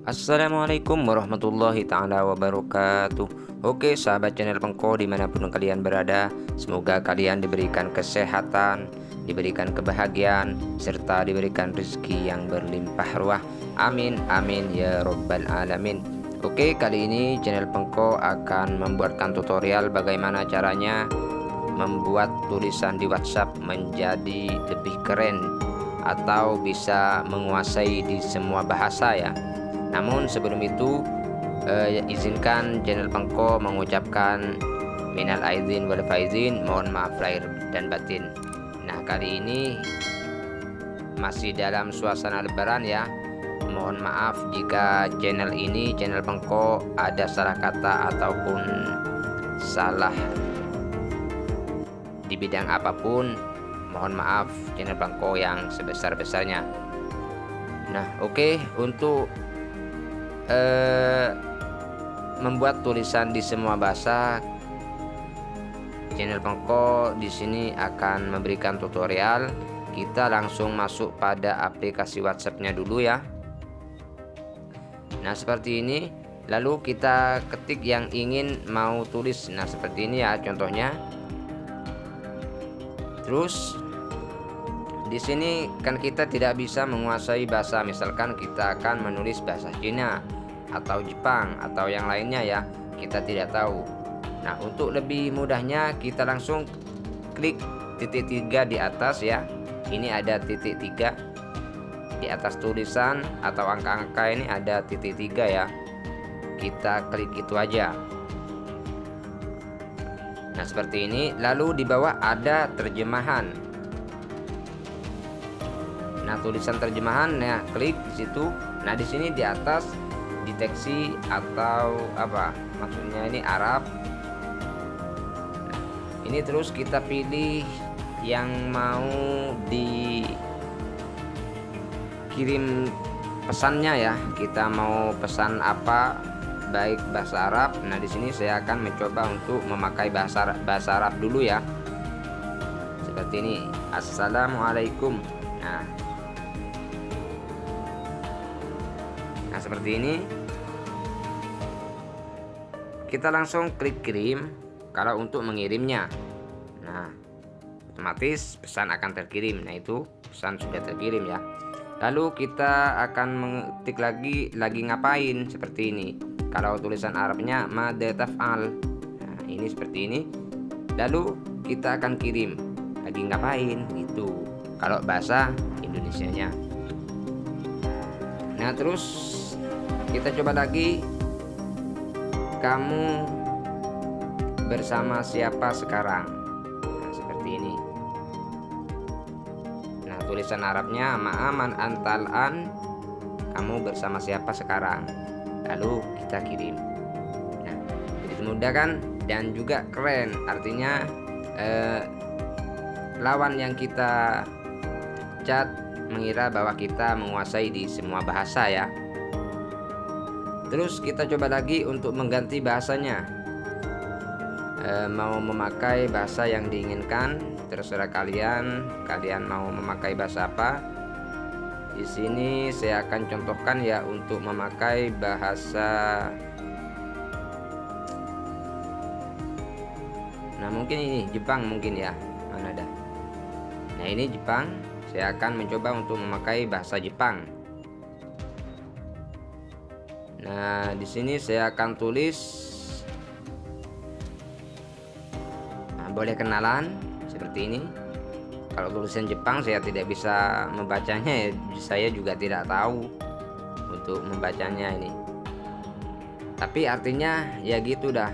Assalamualaikum warahmatullahi ta'ala wabarakatuh. Oke sahabat channel Pengko dimanapun kalian berada, semoga kalian diberikan kesehatan, diberikan kebahagiaan, serta diberikan rezeki yang berlimpah ruah. Amin amin ya robbal alamin. Oke, kali ini channel Pengko akan membuatkan tutorial bagaimana caranya membuat tulisan di WhatsApp menjadi lebih keren atau bisa menguasai di semua bahasa ya. Namun sebelum itu izinkan channel Pengko mengucapkan minal aidin wal faizin, mohon maaf lahir dan batin. Nah, kali ini masih dalam suasana lebaran ya. Mohon maaf jika channel Pengko ada salah kata ataupun salah di bidang apapun. Mohon maaf channel Pengko yang sebesar-besarnya. Nah, oke, untuk membuat tulisan di semua bahasa, channel Pengko di sini akan memberikan tutorial. Kita langsung masuk pada aplikasi WhatsApp-nya dulu ya. Nah, seperti ini. Lalu kita ketik yang ingin mau tulis. Nah, seperti ini ya contohnya. Terus di sini kan kita tidak bisa menguasai bahasa, misalkan kita akan menulis bahasa Cina atau Jepang atau yang lainnya ya, kita tidak tahu. Nah, untuk lebih mudahnya kita langsung klik titik 3 di atas ya. Ini ada titik 3 di atas tulisan atau angka-angka, ini ada titik 3 ya. Kita klik itu aja. Nah, seperti ini. Lalu di bawah ada terjemahan. Nah, tulisan terjemahan, nah klik di situ. Nah, di sini di atas deteksi atau apa? Maksudnya ini Arab. Nah, ini terus kita pilih yang mau dikirim pesannya ya. Kita mau pesan apa, baik bahasa Arab. Nah, di sini saya akan mencoba untuk memakai bahasa Arab dulu ya. Seperti ini. Assalamualaikum. Nah, seperti ini. Kita langsung klik kirim kalau untuk mengirimnya. Nah, otomatis pesan akan terkirim. Nah, itu pesan sudah terkirim ya. Lalu kita akan mengetik lagi ngapain, seperti ini. Kalau tulisan Arabnya madza taf'al. Nah, ini seperti ini. Lalu kita akan kirim lagi ngapain gitu. Kalau bahasa Indonesianya. Nah, terus kita coba lagi, kamu bersama siapa sekarang. Nah, seperti ini. Nah, tulisan Arabnya ma'aman antalan, kamu bersama siapa sekarang. Lalu kita kirim. Nah, begitu mudah kan, dan juga keren. Artinya lawan yang kita chat mengira bahwa kita menguasai di semua bahasa ya. Terus kita coba lagi untuk mengganti bahasanya. Mau memakai bahasa yang diinginkan, terserah kalian. Kalian mau memakai bahasa apa? Di sini saya akan contohkan ya untuk memakai bahasa. Nah, mungkin ini Jepang mungkin ya. Mana ada? Nah, ini Jepang. Saya akan mencoba untuk memakai bahasa Jepang. Nah, di sini saya akan tulis, nah, boleh kenalan seperti ini. Kalau tulisan Jepang saya tidak bisa membacanya, saya juga tidak tahu untuk membacanya ini. Tapi artinya ya gitu dah.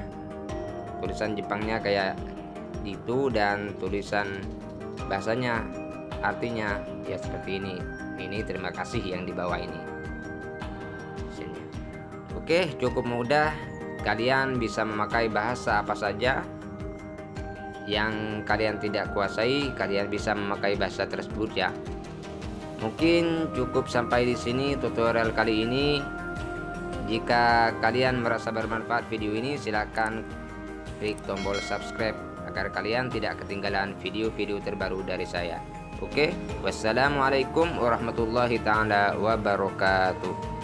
Tulisan Jepangnya kayak gitu dan tulisan bahasanya artinya ya seperti ini. Ini terima kasih yang di bawah ini. Oke, cukup mudah. Kalian bisa memakai bahasa apa saja yang kalian tidak kuasai, kalian bisa memakai bahasa tersebut ya. Mungkin cukup sampai di sini tutorial kali ini. Jika kalian merasa bermanfaat video ini, silakan klik tombol subscribe agar kalian tidak ketinggalan video-video terbaru dari saya. Oke, wassalamualaikum warahmatullahi ta'ala wabarakatuh.